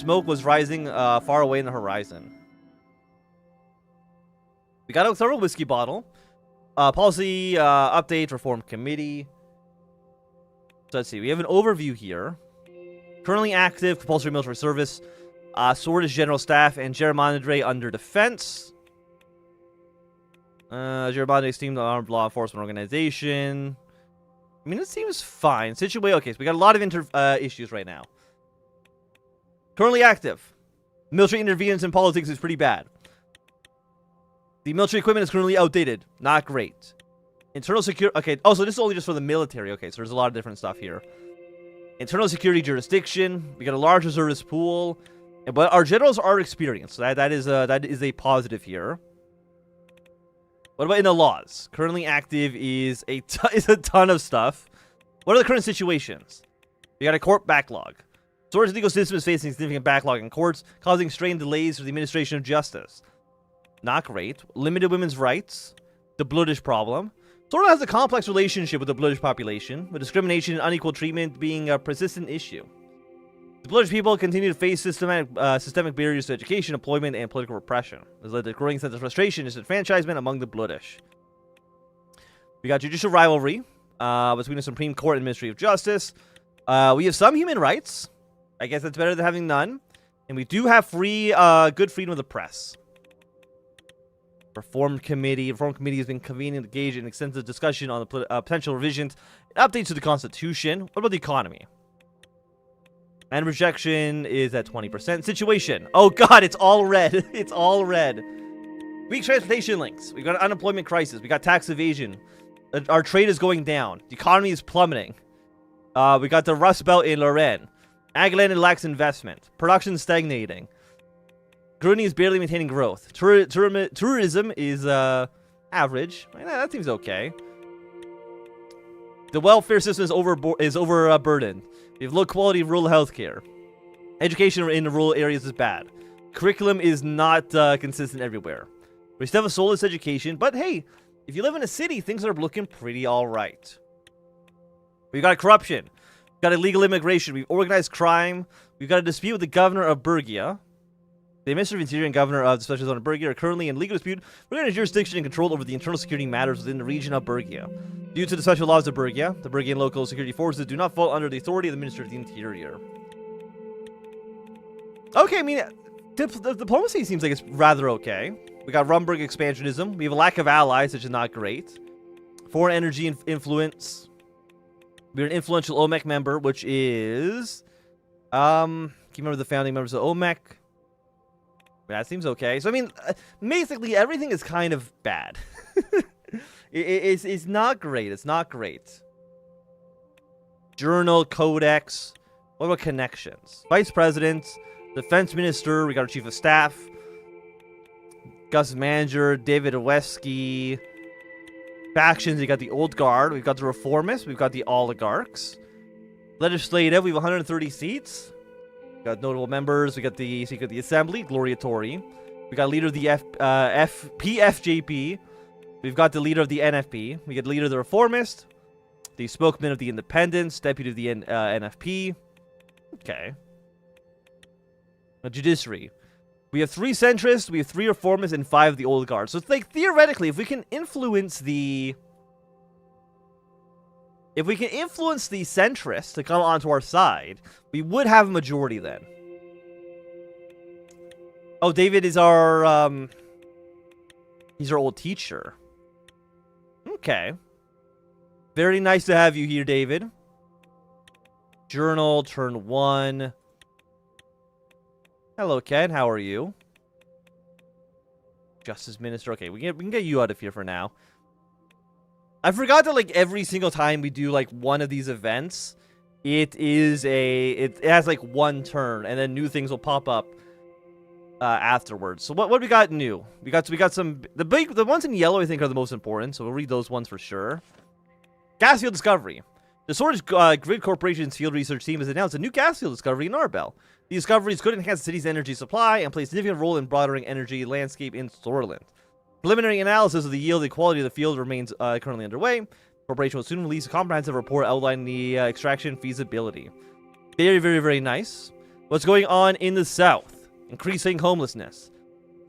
Smoke was rising far away in the horizon. We got a thorough whiskey bottle. Policy update, reform committee. So let's see. We have an overview here. Currently active, compulsory military service. Sword is general staff, and Germandre under defense. Germandre steamed armed law enforcement organization. I mean, it seems fine. Situation. Okay, so we got a lot of issues right now. Currently active. Military interference in politics is pretty bad. The military equipment is currently outdated. Not great. Internal security. Okay. Oh, so this is only just for the military. Okay, so there's a lot of different stuff here. Internal security jurisdiction. We got a large reservist pool, but our generals are experienced. So that is a positive here. What about in the laws? Currently active is a ton of stuff. What are the current situations? We got a court backlog. Sword's legal system is facing significant backlog in courts, causing strained delays for the administration of justice. Not great. Limited women's rights. The bloodish problem. Sword has a complex relationship with the bloodish population, with discrimination and unequal treatment being a persistent issue. The bloodish people continue to face systemic barriers to education, employment, and political repression. There's led to a growing sense of frustration and disenfranchisement among the bloodish. We got judicial rivalry between the Supreme Court and Ministry of Justice. We have some human rights. I guess that's better than having none. And we do have good freedom of the press. Reform committee has been convened and engaged in extensive discussion on the potential revisions and updates to the Constitution. What about the economy? And rejection is at 20%. Situation. Oh god, it's all red. It's all red. Weak transportation links. We got an unemployment crisis. We got tax evasion. Our trade is going down. The economy is plummeting. We got the Rust Belt in Lorraine. Agaland lacks investment. Production stagnating. Gruny is barely maintaining growth. Tourism is average. That seems okay. The welfare system is overburdened. We have low quality rural healthcare. Education in the rural areas is bad. Curriculum is not consistent everywhere. We still have a soulless education, but hey, if you live in a city, things are looking pretty alright. We got corruption. We got illegal immigration. We've organized crime. We've got a dispute with the governor of Bergia. The Minister of Interior and Governor of the Special Zone of Bergia are currently in legal dispute regarding jurisdiction and control over the internal security matters within the region of Bergia. Due to the special laws of Bergia, the Bergian local security forces do not fall under the authority of the Minister of the Interior. Okay, I mean, the diplomacy seems like it's rather okay. We got Rumburg expansionism. We have a lack of allies, which is not great. Foreign energy influence. We're an influential OMEC member, which is... can you remember the founding members of OMEC? That seems okay. So, I mean, basically, everything is kind of bad. It's not great. It's not great. Journal, Codex. What about connections? Vice President, Defense Minister. We got our Chief of Staff. Gus Manager, David Oweski. Factions, we got the Old Guard. We've got the Reformists. We've got the Oligarchs. Legislative, we have 130 seats. We got notable members. We got the Speaker of the Assembly, Gloria Tori. We got leader of the PFJP. We've got the leader of the NFP. We got the leader of the Reformist. The spokesman of the Independents. Deputy of the NFP. Okay. Judiciary. We have 3 centrists, we have 3 reformists, and 5 of the old guard. So it's like, theoretically, if we can influence the... If we can influence the centrists to come onto our side, we would have a majority then. Oh, David is our, he's our old teacher. Okay. Very nice to have you here, David. Journal, turn 1. Hello, Ken. How are you? Justice Minister. Okay, we can get you out of here for now. I forgot that, like, every single time we do, like, one of these events, it has, like, 1 turn, and then new things will pop up afterwards. So what we got new? We got some... The ones in yellow, I think, are the most important, so we'll read those ones for sure. Gas field discovery. The Sword's Grid Corporation's field research team has announced a new gas field discovery in Arbel. The discoveries could enhance the city's energy supply and play a significant role in broadening energy landscape in Sordland. Preliminary analysis of the yield and quality of the field remains currently underway. The corporation will soon release a comprehensive report outlining the extraction feasibility. Very, very, very nice. What's going on in the south? Increasing homelessness.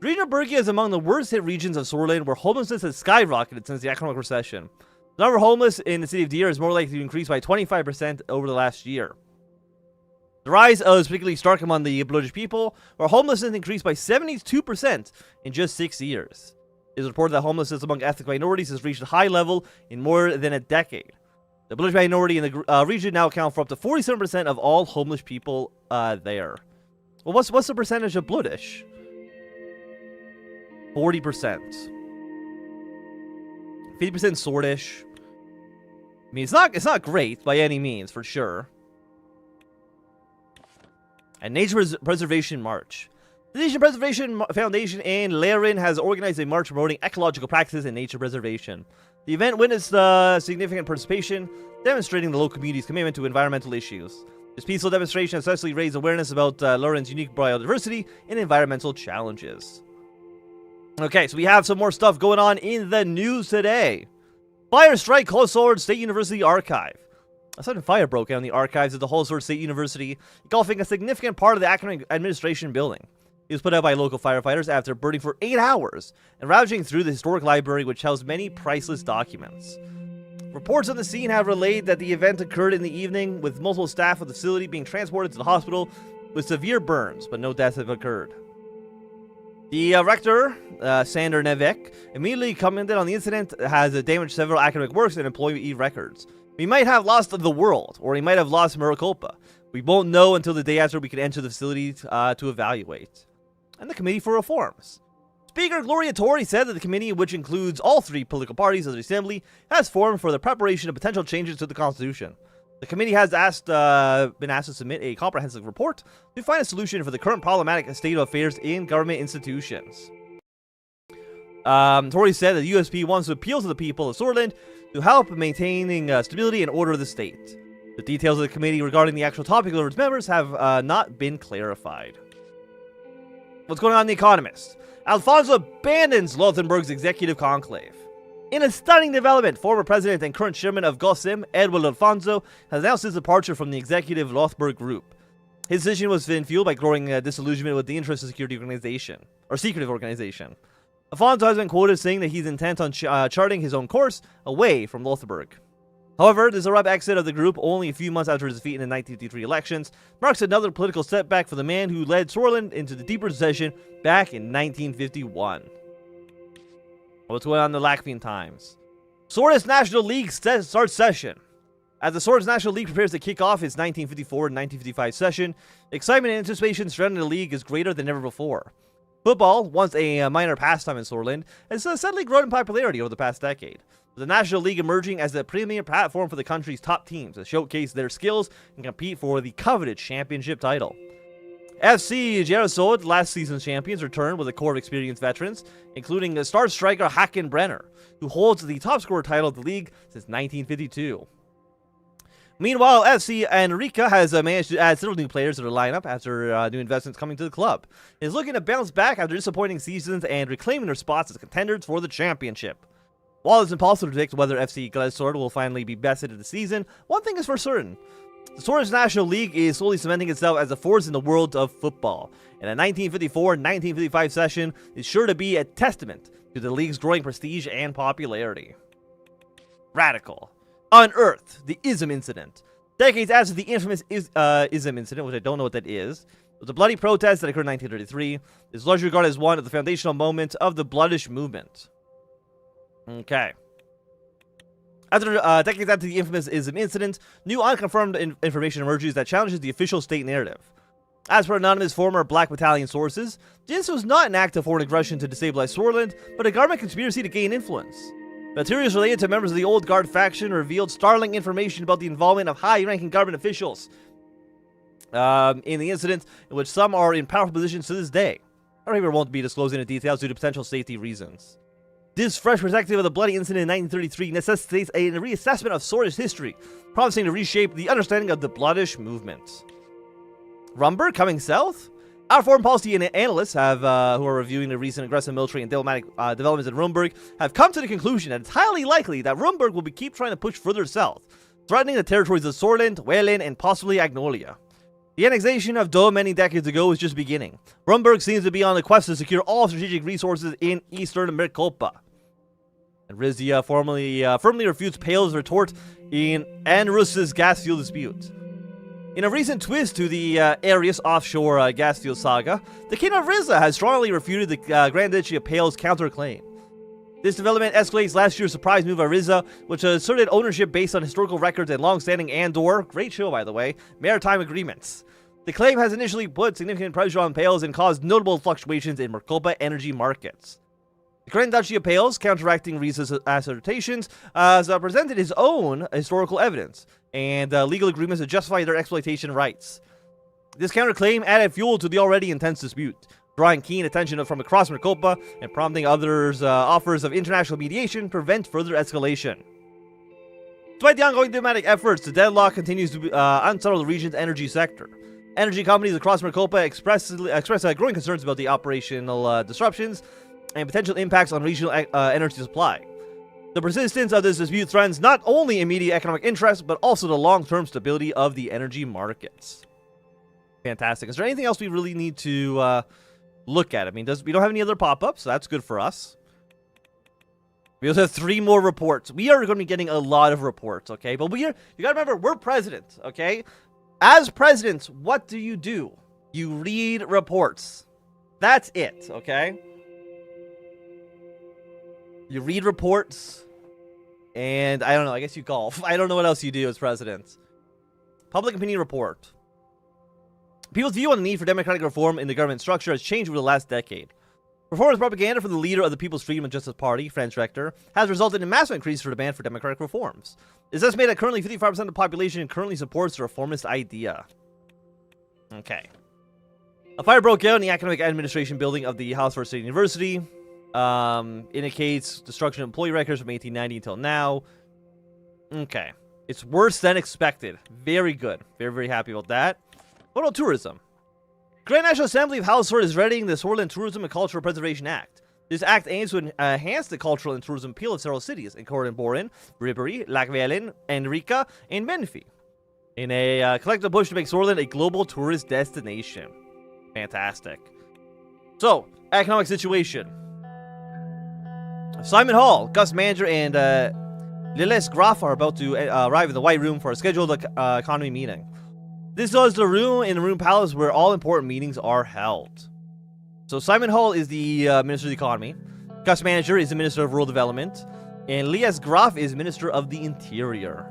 The region of Bergia is among the worst hit regions of Sordland, where homelessness has skyrocketed since the economic recession. The number of homeless in the city of Deer is more likely to increase by 25% over the last year. The rise is particularly stark among the Bloodish people, where homelessness increased by 72% in just 6 years. It is reported that homelessness among ethnic minorities has reached a high level in more than a decade. The Bloodish minority in the region now account for up to 47% of all homeless people there. Well, what's the percentage of Bloodish? 40%. 50% Swordish. I mean, it's not great by any means, for sure. And Nature Preservation March. The Nature Preservation Foundation in Laren has organized a march promoting ecological practices and nature preservation. The event witnessed significant participation, demonstrating the local community's commitment to environmental issues. This peaceful demonstration has successfully raised awareness about Laren's unique biodiversity and environmental challenges. Okay, so we have some more stuff going on in the news today. Fire strike Whole Sword State University Archive. A sudden fire broke out in the archives of the Whole Sword State University, engulfing a significant part of the academic administration building. It was put out by local firefighters after burning for 8 hours and ravaging through the historic library, which housed many priceless documents. Reports on the scene have relayed that the event occurred in the evening, with multiple staff of the facility being transported to the hospital with severe burns, but no deaths have occurred. The rector, Sander Nevek, immediately commented on the incident, has damaged several academic works and employee records. We might have lost the world, or he might have lost Maricopa. We won't know until the day after we can enter the facility to evaluate. And the Committee for Reforms. Speaker Gloria Torrey said that the committee, which includes all 3 political parties of the Assembly, has formed for the preparation of potential changes to the Constitution. The committee has been asked to submit a comprehensive report to find a solution for the current problematic state of affairs in government institutions. Torrey said that the USP wants to appeal to the people of Sordland to help maintaining stability and order of the state. The details of the committee regarding the actual topic of its members have not been clarified. What's going on in The Economist? Alfonso abandons Lothenburg's executive conclave. In a stunning development, former president and current chairman of GOSIM, Edward Alfonso, has announced his departure from the executive Lothburg group. His decision was fueled by growing disillusionment with the Interest Security Organization, or secretive organization. Alfonso has been quoted saying that he's intent on charting his own course away from Lothburg. However, this abrupt exit of the group only a few months after his defeat in the 1953 elections marks another political setback for the man who led Sordland into the deep recession back in 1951. What's going on in the Latvian Times? Swords National League starts session. As the Swords National League prepares to kick off its 1954 and 1955 session, excitement and anticipation surrounding the league is greater than ever before. Football, once a minor pastime in Sordland, has suddenly grown in popularity over the past decade, with the National League emerging as the premier platform for the country's top teams to showcase their skills and compete for the coveted championship title. FC Gerasod, last season's champions, returned with a core of experienced veterans, including the star striker Hakan Brenner, who holds the top scorer title of the league since 1952. Meanwhile, FC Enrica has managed to add several new players to their lineup after new investments coming to the club. It is looking to bounce back after disappointing seasons and reclaiming their spots as contenders for the championship. While it's impossible to predict whether FC Glesord will finally be bested of the season, one thing is for certain. The Swords National League is slowly cementing itself as a force in the world of football, and a 1954-1955 session is sure to be a testament to the league's growing prestige and popularity. Radical. Unearthed the Ism incident. Decades after the infamous Ism incident, which I don't know what that is, was a bloody protest that occurred in 1933. This is largely regarded as one of the foundational moments of the Bloodish movement. Okay. After decades after the infamous Ism incident, new unconfirmed information emerges that challenges the official state narrative. As per anonymous former Black Battalion sources, this was not an act of foreign aggression to destabilize Sordland, but a government conspiracy to gain influence. Materials related to members of the Old Guard faction revealed startling information about the involvement of high-ranking government officials in the incident, in which some are in powerful positions to this day. However, won't be disclosing the details due to potential safety reasons. This fresh perspective of the bloody incident in 1933 necessitates a reassessment of Swordish history, promising to reshape the understanding of the Bloodish movement. Rumberg coming south? Our foreign policy analysts have, who are reviewing the recent aggressive military and diplomatic developments in Rumberg, have come to the conclusion that it's highly likely that Rumberg will keep trying to push further south, threatening the territories of Sordland, Welen, and possibly Agnolia. The annexation of Do many decades ago is just beginning. Rumberg seems to be on the quest to secure all strategic resources in eastern Maricopa. And Rizia firmly refutes Pale's retort in Anrus's gas field dispute. In a recent twist to the Arius offshore gas field saga, the King of Rizza has strongly refuted the Grand Duchy of Pale's counterclaim. This development escalates last year's surprise move by Rizza, which asserted ownership based on historical records and long-standing Andor, great show by the way, maritime agreements. The claim has initially put significant pressure on Pales and caused notable fluctuations in Maricopa energy markets. The Grand Duchy of Pales, counteracting Rizza's assertions, has presented his own historical evidence and legal agreements to justify their exploitation rights. This counterclaim added fuel to the already intense dispute, drawing keen attention from across Maricopa and prompting others' offers of international mediation to prevent further escalation. Despite the ongoing diplomatic efforts, the deadlock continues to unsettle the region's energy sector. Energy companies across Maricopa express growing concerns about the operational disruptions and potential impacts on regional energy supply. The persistence of this dispute threatens not only immediate economic interest, but also the long-term stability of the energy markets. Fantastic. Is there anything else we really need to look at? I mean, we don't have any other pop-ups, so that's good for us. We also have 3 more reports. We are going to be getting a lot of reports, okay? But you gotta remember, we're president, okay? As president, what do? You read reports. That's it, okay? You read reports, and I don't know, I guess you golf. I don't know what else you do as president. Public opinion report. People's view on the need for democratic reform in the government structure has changed over the last decade. Performance propaganda from the leader of the People's Freedom and Justice Party, Franz Rector, has resulted in a massive increase for demand for democratic reforms. It's estimated that currently 55% of the population currently supports the reformist idea. Okay. A fire broke out in the Academic Administration building of the Halifax State University. Indicates destruction of employee records from 1890 until now. Okay. It's worse than expected. Very good. Very, very happy about that. What about tourism? Grand National Assembly of Halifax is readying the Sordland Tourism and Cultural Preservation Act. This act aims to enhance the cultural and tourism appeal of several cities, including Borin, Ribery, Lac-Violin, Enrica, and Menifee, in a collective push to make Sordland a global tourist destination. Fantastic. So, economic situation. Simon Hall, Gus Manager, and Liles Graf are about to arrive in the White Room for a scheduled economy meeting. This is the room in the Room Palace where all important meetings are held. So Simon Hall is the Minister of the Economy, Gus Manager is the Minister of Rural Development, and Lies Graf is Minister of the Interior.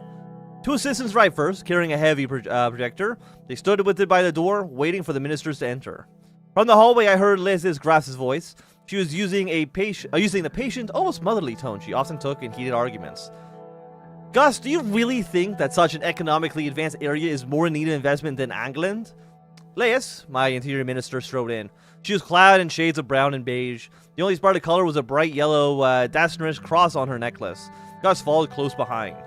2 assistants arrived first, carrying a heavy projector. They stood with it by the door, waiting for the ministers to enter. From the hallway, I heard Lies Graf's voice. She was using the patient, almost motherly tone she often took in heated arguments. Gus, do you really think that such an economically advanced area is more in need of investment than England? Leis, my interior minister, strode in. She was clad in shades of brown and beige. The only spark of color was a bright yellow Dasnerish cross on her necklace. Gus followed close behind.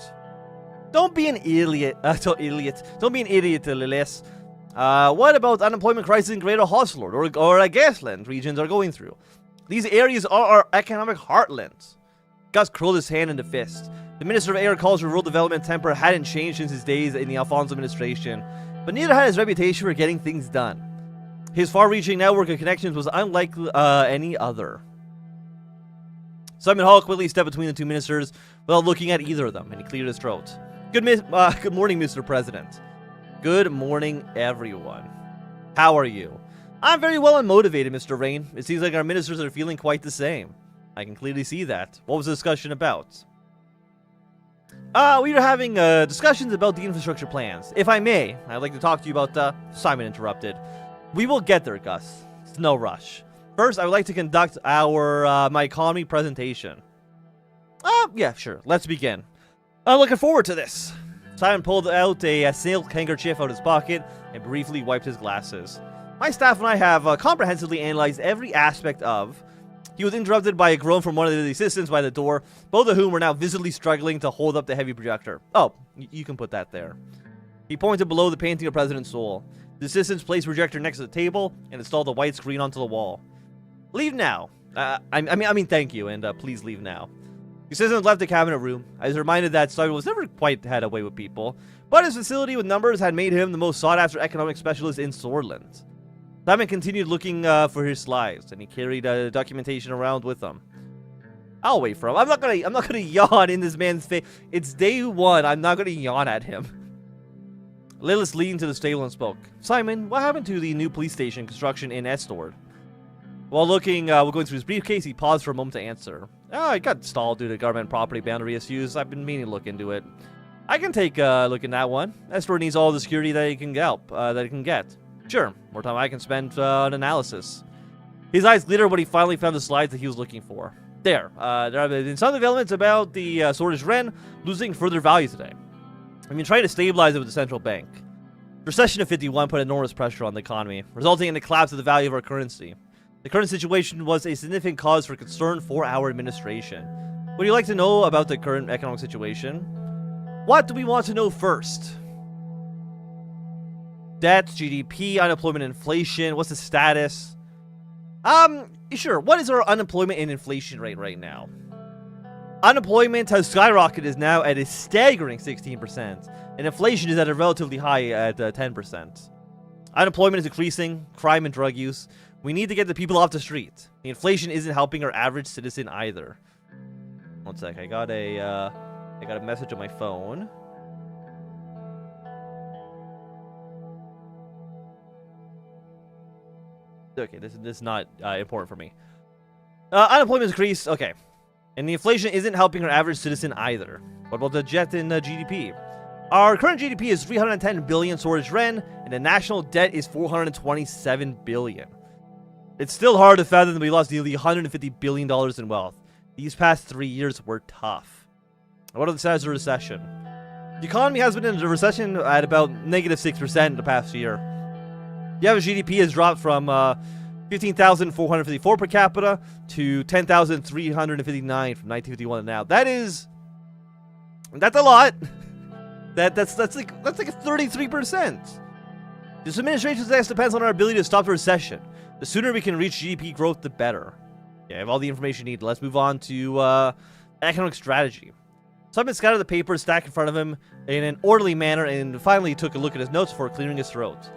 Don't be an idiot. Don't be an idiot, Leis. What about unemployment crisis in Greater Hoslord or Gasland regions are going through? These areas are our economic heartlands. Gus curled his hand into fist. The Minister of Agriculture and Rural Development temper hadn't changed since his days in the Alfonso administration, but neither had his reputation for getting things done. His far-reaching network of connections was unlike any other. Simon Hall quickly stepped between the 2 ministers without looking at either of them, and he cleared his throat. Good morning, Mr. President. Good morning, everyone. How are you? I'm very well and motivated, Mr. Rayne. It seems like our ministers are feeling quite the same. I can clearly see that. What was the discussion about? We were having discussions about the infrastructure plans. If I may, I'd like to talk to you about, Simon interrupted. We will get there, Gus. It's no rush. First, I would like to conduct my economy presentation. Yeah, sure. Let's begin. I'm looking forward to this. Simon pulled out a silk handkerchief out of his pocket and briefly wiped his glasses. My staff and I have comprehensively analyzed every aspect of... He was interrupted by a groan from one of the assistants by the door, both of whom were now visibly struggling to hold up the heavy projector. Oh, you can put that there. He pointed below the painting of President Sol. The assistants placed the projector next to the table and installed a white screen onto the wall. Leave now. I mean, thank you, and please leave now. The citizens left the cabinet room. I was reminded that Simon was never quite had a way with people, but his facility with numbers had made him the most sought-after economic specialist in Sordland. Simon continued looking for his slides, and he carried documentation around with him. I'll wait for him. I'm not gonna yawn in this man's face. It's day one. I'm not gonna yawn at him. Lilith leaned to the stable and spoke. Simon, what happened to the new police station construction in Estord? While going through his briefcase, he paused for a moment to answer. It got stalled due to government property boundary issues. I've been meaning to look into it. I can take a look in that one. Estord needs all the security that it can get. Sure, more time I can spend on analysis. His eyes glittered when he finally found the slides that he was looking for. There have been some developments about the Suzerain losing further value today. I've been trying to stabilize it with the central bank. The recession of 51 put enormous pressure on the economy, resulting in the collapse of the value of our currency. The current situation was a significant cause for concern for our administration. Would you like to know about the current economic situation? What do we want to know first? Debt, GDP, unemployment, inflation. What's the status? Sure. What is our unemployment and inflation rate right now? Unemployment has skyrocketed, is now at a staggering 16%, and inflation is at a relatively high at 10%. Unemployment is increasing, crime and drug use. We need to get the people off the street. The inflation isn't helping our average citizen either. One sec, I got a message on my phone. Okay, this is not important for me. Unemployment increased. Okay. And the inflation isn't helping our average citizen either. What about the jet in GDP? Our current GDP is 310 billion Sordland, and the national debt is 427 billion. It's still hard to fathom that we lost nearly $150 billion in wealth. These past 3 years were tough. What are the status of the recession? The economy has been in a recession at about -6% in the past year. The average GDP has dropped from 15,454 per capita to 10,359 from 1951 to now. That's a lot. That's like a 33%. This administration's success depends on our ability to stop the recession. The sooner we can reach GDP growth, the better. Yeah, I have all the information you need. Let's move on to economic strategy. Simon scattered the papers stacked in front of him in an orderly manner and finally took a look at his notes before clearing his throat.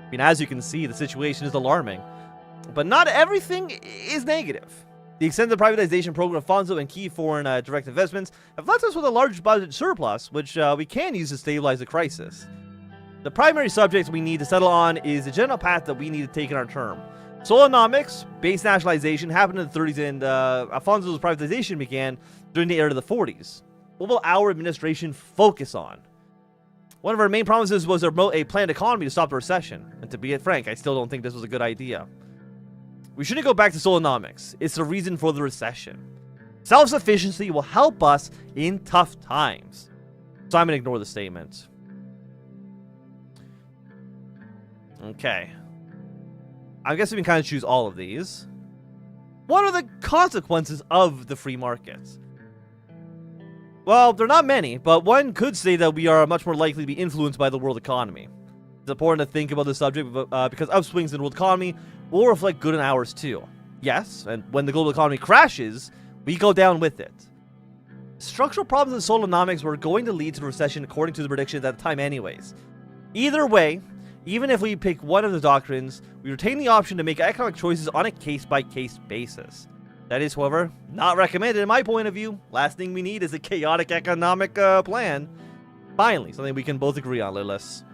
I mean, as you can see, the situation is alarming. But not everything is negative. The extended privatization program of Fonzo and key foreign direct investments have left us with a large budget surplus, which we can use to stabilize the crisis. The primary subject we need to settle on is the general path that we need to take in our term. Solonomics, base nationalization, happened in the 30s, and Alfonso's privatization began during the era of the 40s. What will our administration focus on? One of our main promises was to promote a planned economy to stop the recession. And to be frank, I still don't think this was a good idea. We shouldn't go back to Solonomics. It's the reason for the recession. Self-sufficiency will help us in tough times. Simon ignored the statement. Okay. I guess we can kind of choose all of these. What are the consequences of the free market? Well, they're not many, but one could say that we are much more likely to be influenced by the world economy. It's important to think about this subject because upswings in the world economy will reflect good in ours too. Yes, and when the global economy crashes, we go down with it. Structural problems in Solonomics were going to lead to the recession according to the predictions at the time anyways. Either way, even if we pick one of the doctrines, we retain the option to make economic choices on a case-by-case basis. That is, however, not recommended in my point of view. Last thing we need is a chaotic economic plan. Finally, something we can both agree on, Lilith.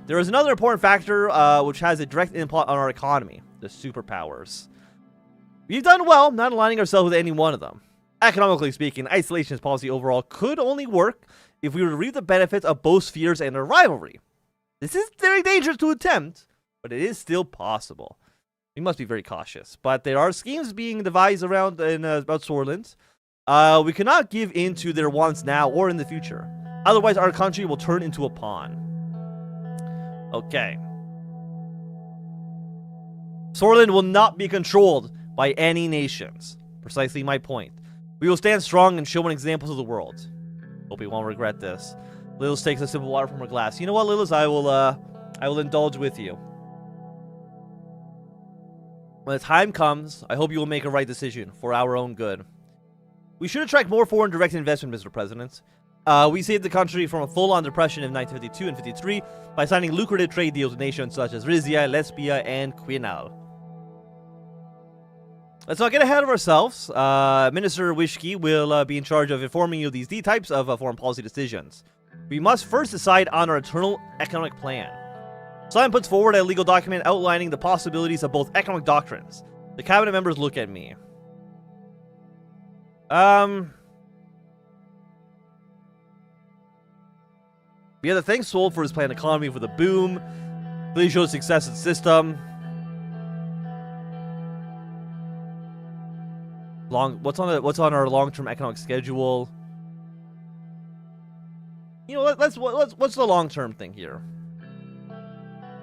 There is another important factor which has a direct impact on our economy, the superpowers. We've done well not aligning ourselves with any one of them. Economically speaking, isolationist policy overall could only work if we were to reap the benefits of both spheres and their rivalry. This is very dangerous to attempt, but it is still possible. We must be very cautious, but there are schemes being devised around about Sordland. We cannot give in to their wants now or in the future. Otherwise, our country will turn into a pawn. Okay. Sordland will not be controlled by any nations. Precisely my point. We will stand strong and show an example to the world. Hope we won't regret this. Lilith takes a sip of water from her glass. You know what, Lilith? I will indulge with you. When the time comes, I hope you will make a right decision for our own good. We should attract more foreign direct investment, Mr. President. We saved the country from a full-on depression in 1952 and 53 by signing lucrative trade deals with nations such as Rizia, Lesbia, and Quinal. Let's not get ahead of ourselves. Minister Wishki will be in charge of informing you of these types of foreign policy decisions. We must first decide on our internal economic plan. Simon puts forward a legal document outlining the possibilities of both economic doctrines. The cabinet members look at me. We have to thank Seoul for his planned economy for the boom. Really shows success in the system. What's on our long-term economic schedule? You know, what's the long-term thing here?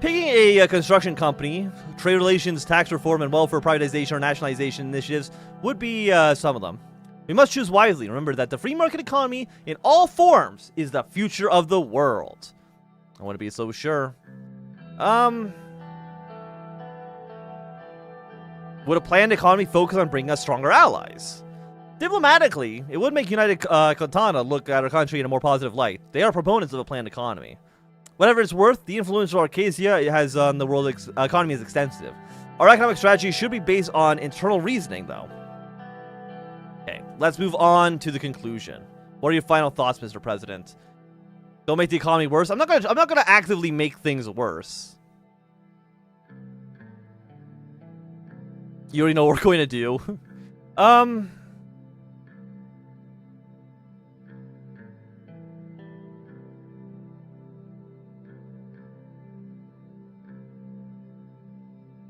Picking a construction company, trade relations, tax reform, and welfare privatization or nationalization initiatives would be some of them. We must choose wisely. Remember that the free market economy in all forms is the future of the world. I want to be so sure. Would a planned economy focus on bringing us stronger allies? Diplomatically, it would make United Katana look at our country in a more positive light. They are proponents of a planned economy. Whatever it's worth, the influence of Arcasia has on the world economy is extensive. Our economic strategy should be based on internal reasoning, though. Okay, let's move on to the conclusion. What are your final thoughts, Mr. President? Don't make the economy worse. I'm not gonna actively make things worse. You already know what we're going to do.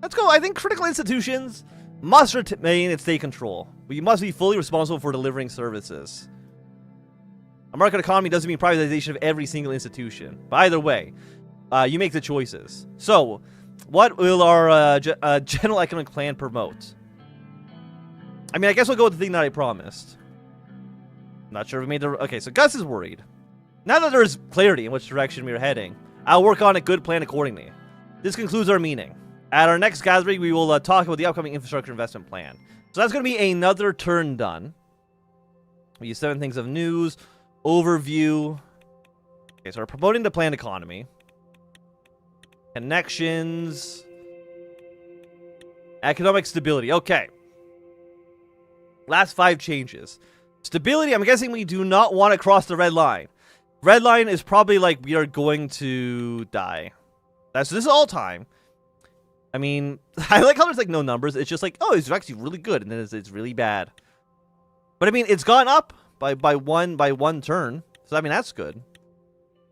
Let's go. I think critical institutions must retain its state control. We must be fully responsible for delivering services. A market economy doesn't mean privatization of every single institution. But either way, you make the choices. So, what will our general economic plan promote? I mean, I guess we'll go with the thing that I promised. Not sure if we made the... Okay, so Gus is worried. Now that there's clarity in which direction we are heading, I'll work on a good plan accordingly. This concludes our meeting. At our next gathering, we will talk about the upcoming infrastructure investment plan. So that's going to be another turn done. We use 7 things of news, overview. Okay, so we're promoting the planned economy. Connections. Economic stability. Okay. Last 5 changes. Stability, I'm guessing we do not want to cross the red line. Red line is probably like we are going to die. This is all time. I mean, I like how there's like no numbers. It's just like, oh, it's actually really good, and then it's really bad. But I mean, it's gone up by one turn. So I mean, that's good.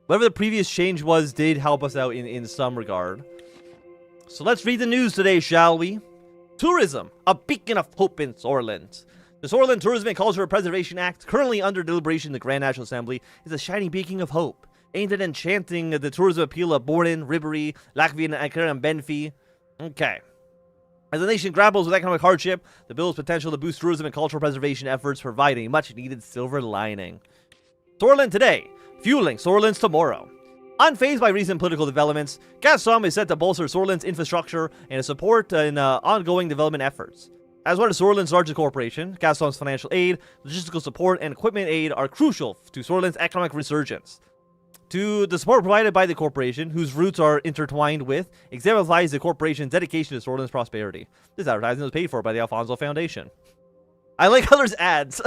Whatever the previous change was did help us out in some regard. So let's read the news today, shall we? Tourism, a beacon of hope in Sordland. The Sordland Tourism and Cultural Preservation Act, currently under deliberation in the Grand National Assembly, is a shining beacon of hope, aimed at enchanting the tourism appeal of Bornin, Ribéry, Latvia, and Benfi. Okay. As the nation grapples with economic hardship, the bill's potential to boost tourism and cultural preservation efforts provide a much-needed silver lining. Sordland today, fueling Sordland's tomorrow. Unfazed by recent political developments, Gazprom is set to bolster Sordland's infrastructure and support in ongoing development efforts. As one of Sordland's largest corporation, Gazprom's financial aid, logistical support, and equipment aid are crucial to Sordland's economic resurgence. The support provided by the corporation, whose roots are intertwined with, exemplifies the corporation's dedication to Sordland's prosperity. This advertising was paid for by the Alfonso Foundation. I like how there's ads.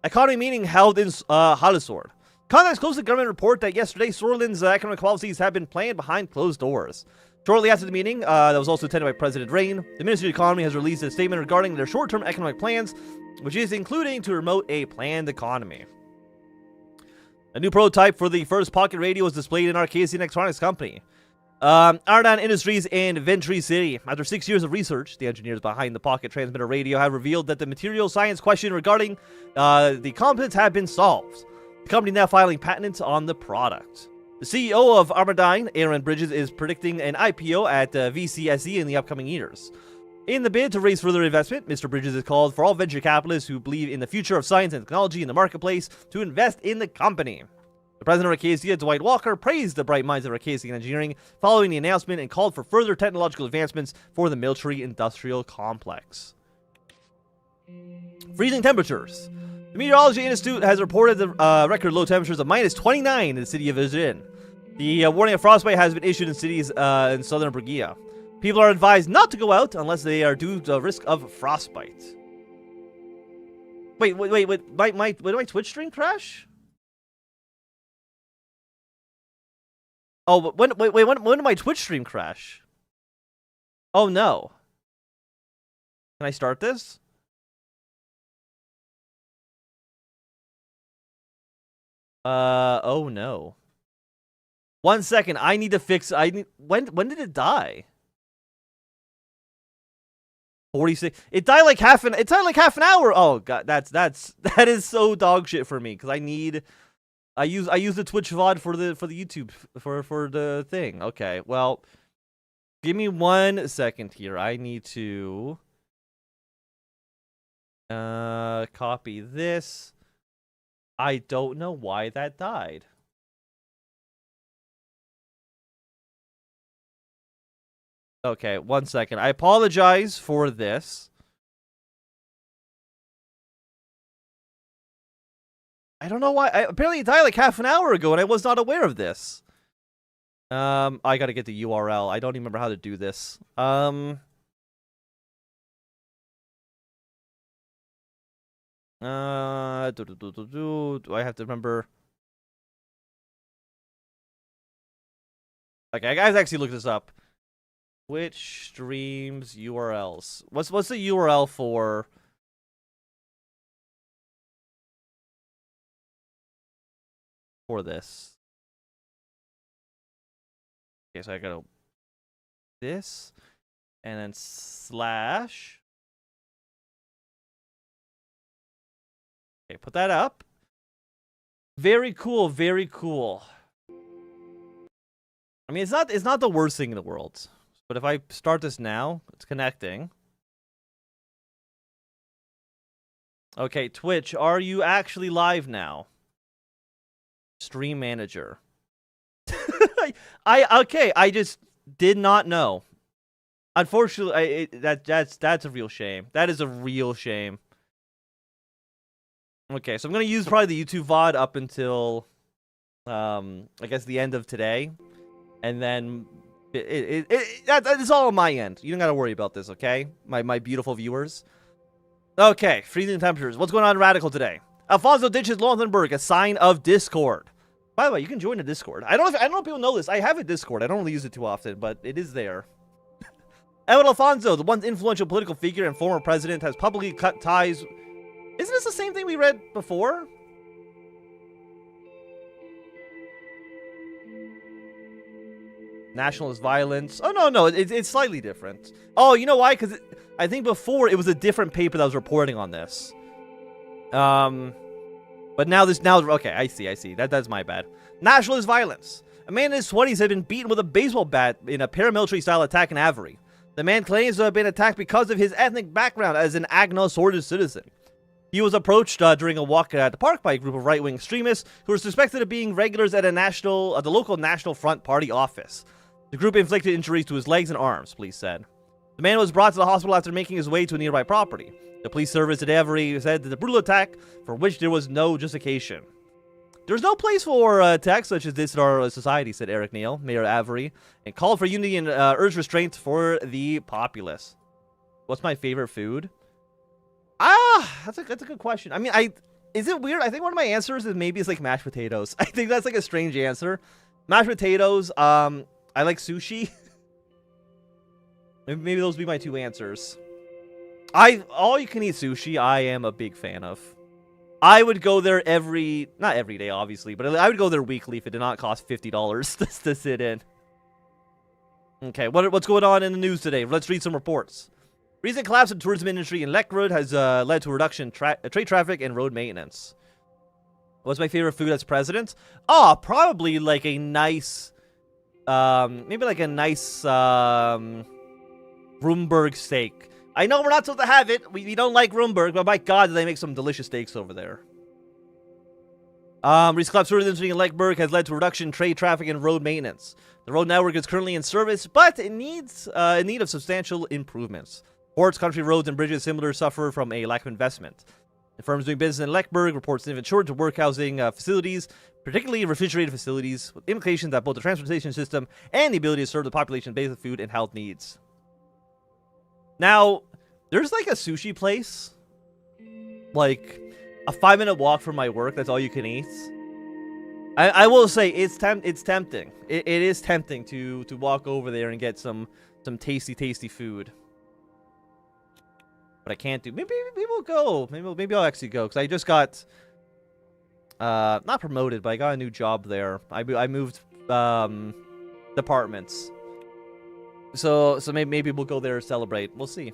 Economy meeting held in Halisord. Contacts close to the government report that yesterday Sordland's economic policies have been planned behind closed doors. Shortly after the meeting, that was also attended by President Rayne, the Ministry of Economy has released a statement regarding their short-term economic plans, which is including to promote a planned economy. A new prototype for the first pocket radio was displayed in Arcasian Electronics Company. Ardan Industries in Ventry City. After 6 years of research, the engineers behind the pocket transmitter radio have revealed that the material science question regarding the components have been solved. The company now filing patents on the product. The CEO of Armadine, Aaron Bridges, is predicting an IPO at VCSE in the upcoming years. In the bid to raise further investment, Mr. Bridges has called for all venture capitalists who believe in the future of science and technology in the marketplace to invest in the company. The president of Acacia, Dwight Walker, praised the bright minds of Acacia Engineering following the announcement and called for further technological advancements for the military-industrial complex. Freezing temperatures. The Meteorology Institute has reported the record low temperatures of -29 in the city of Suzerain. The warning of frostbite has been issued in cities in southern Bulgaria. People are advised not to go out unless they are due to the risk of frostbite. Wait, did my Twitch stream crash? Oh, when did my Twitch stream crash? Oh no. Can I start this? Oh no. 1 second, I need to fix. When did it die? 46. It died like half an hour. Oh god, that is so dog shit for me because I use the Twitch VOD for the YouTube for the thing. Okay, well, give me 1 second here. I need to copy this. I don't know why that died. Okay, 1 second. I apologize for this. I don't know why. Apparently it died like half an hour ago and I was not aware of this. I gotta get the URL. I don't even remember how to do this. Do I have to remember? Okay, I guys actually look this up. Twitch streams URLs. What's the URL for this? Okay, so I gotta this and then slash. Okay, put that up. Very cool, very cool. I mean, it's not the worst thing in the world. But if I start this now, it's connecting. Okay, Twitch, are you actually live now? Stream manager. I just did not know. Unfortunately, that's a real shame. That is a real shame. Okay, so I'm gonna use probably the YouTube VOD up until I guess the end of today, and then that is all on my end. You don't gotta worry about this, okay? My beautiful viewers. Okay, freezing temperatures. What's going on in Radical today? Alfonso ditches Lothenburg, a sign of discord. By the way, you can join the Discord. I don't know if people know this. I have a Discord. I don't really use it too often, but it is there. Edward Alfonso, the once influential political figure and former president, has publicly cut ties. Isn't this the same thing we read before? Nationalist violence. Oh, no, it's slightly different. Oh, you know why? Because I think before it was a different paper that was reporting on this. But now okay, I see. That's my bad. Nationalist violence. A man in his 20s had been beaten with a baseball bat in a paramilitary-style attack in Avery. The man claims to have been attacked because of his ethnic background as an agnosordid citizen. He was approached during a walk at the park by a group of right-wing extremists who were suspected of being regulars at the local National Front Party office. The group inflicted injuries to his legs and arms, police said. The man was brought to the hospital after making his way to a nearby property. The police service at Avery said that the brutal attack, for which there was no justification. There's no place for attacks such as this in our society, said Eric Neal, mayor of Avery, and called for unity and urged restraint for the populace. What's my favorite food? That's a good question. I mean, is it weird? I think one of my answers is maybe it's like mashed potatoes. I think that's like a strange answer. Mashed potatoes. I like sushi. Maybe those would be my two answers. All you can eat sushi, I am a big fan of. I would go there not every day, obviously, but I would go there weekly if it did not cost $50 to sit in. Okay, what's going on in the news today? Let's read some reports. Recent collapse in tourism industry in Lekkerud has led to a reduction in trade traffic and road maintenance. What's my favorite food as president? Oh, probably like a nice, maybe like a nice Rumberg steak. I know we're not supposed to have it. We don't like Rumberg, but my God, they make some delicious steaks over there. Recent collapse tourism industry in Lekkerud has led to a reduction in trade traffic and road maintenance. The road network is currently in service, but it needs in need of substantial improvements. Ports, country roads, and bridges similar suffer from a lack of investment. The firms doing business in Leckburg report significant shortage of work housing facilities, particularly refrigerated facilities, with implications that both the transportation system and the ability to serve the population basic food and health needs. Now, there's like a sushi place, like a 5-minute walk from my work. That's all you can eat. I will say it's tempting. It is tempting to walk over there and get some tasty food. But I can't do. Maybe we'll go. Maybe I'll actually go because I just got not promoted, but I got a new job there. I moved departments. So maybe we'll go there and celebrate. We'll see.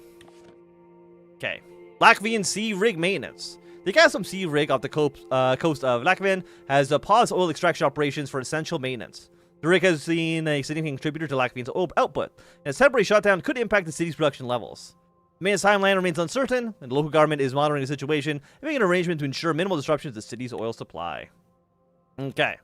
Okay. Latvian sea rig maintenance. The Gasum Sea rig off the coast of Latvian has paused oil extraction operations for essential maintenance. The rig has seen a significant contributor to Latvian's oil output, and its temporary shutdown could impact the city's production levels. The maintenance timeline remains uncertain, and the local government is monitoring the situation and making an arrangement to ensure minimal disruptions to the city's oil supply. Okay.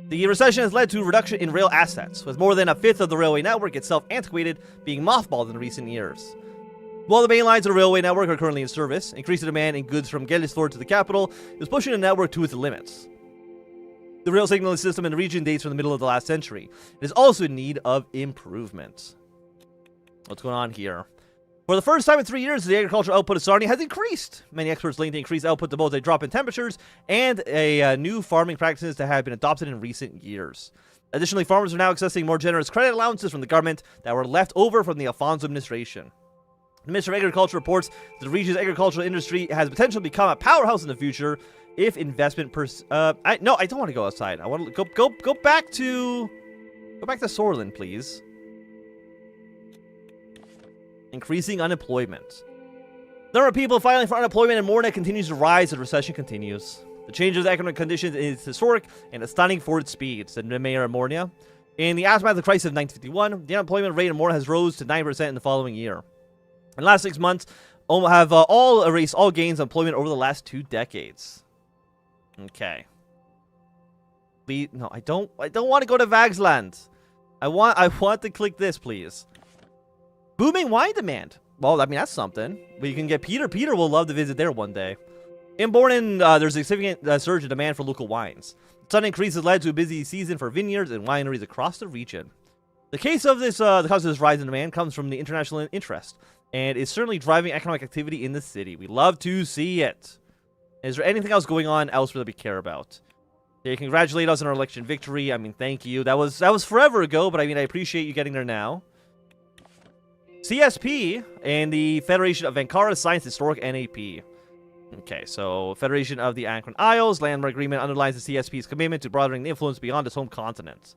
The recession has led to a reduction in rail assets, with more than a fifth of the railway network itself antiquated, being mothballed in recent years. While the main lines of the railway network are currently in service, increasing demand in goods from Gellisford to the capital is pushing the network to its limits. The rail signaling system in the region dates from the middle of the last century. It is also in need of improvement. What's going on here? For the first time in 3 years, the agricultural output of Sarnia has increased. Many experts link the increased output to both a drop in temperatures and a new farming practices that have been adopted in recent years. Additionally, farmers are now accessing more generous credit allowances from the government that were left over from the Alfonso administration. The Minister of Agriculture reports that the region's agricultural industry has potential to become a powerhouse in the future if investment no, I don't want to go outside. I want to go back to Sordland, please. Increasing unemployment. The number of people filing for unemployment in Morna continues to rise as the recession continues. The change of the economic conditions is historic and stunning for its speed, said the mayor of Morna. In the aftermath of the crisis of 1951, the unemployment rate in Morna has rose to 9% in the following year. In the last 6 months, have all erased all gains of employment over the last 2 decades. Okay. No, I don't want to go to Vagsland. I want to click this, please. Booming wine demand. Well, I mean, that's something. But you can get Peter. Peter will love to visit there one day. In Bornen, there's a significant surge in demand for local wines. The sudden increase has led to a busy season for vineyards and wineries across the region. The cause of this rise in demand comes from the international interest, and is certainly driving economic activity in the city. We love to see it. Is there anything else going on elsewhere that we care about? They congratulate us on our election victory. I mean, thank you. That was forever ago, but I mean, I appreciate you getting there now. CSP and the Federation of Ankara Science Historic NAP. Okay, so Federation of the Ankara Isles Landmark Agreement underlines the CSP's commitment to broadening the influence beyond its home continent.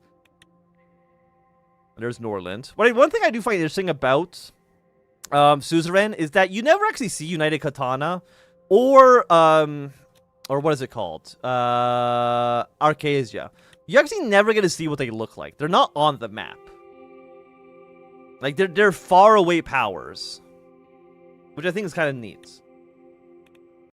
There's Norland. One thing I do find interesting about Suzerain is that you never actually see United Katana or what is it called? Arcasia. You actually never get to see what they look like. They're not on the map. Like, they're far away powers, which I think is kind of neat.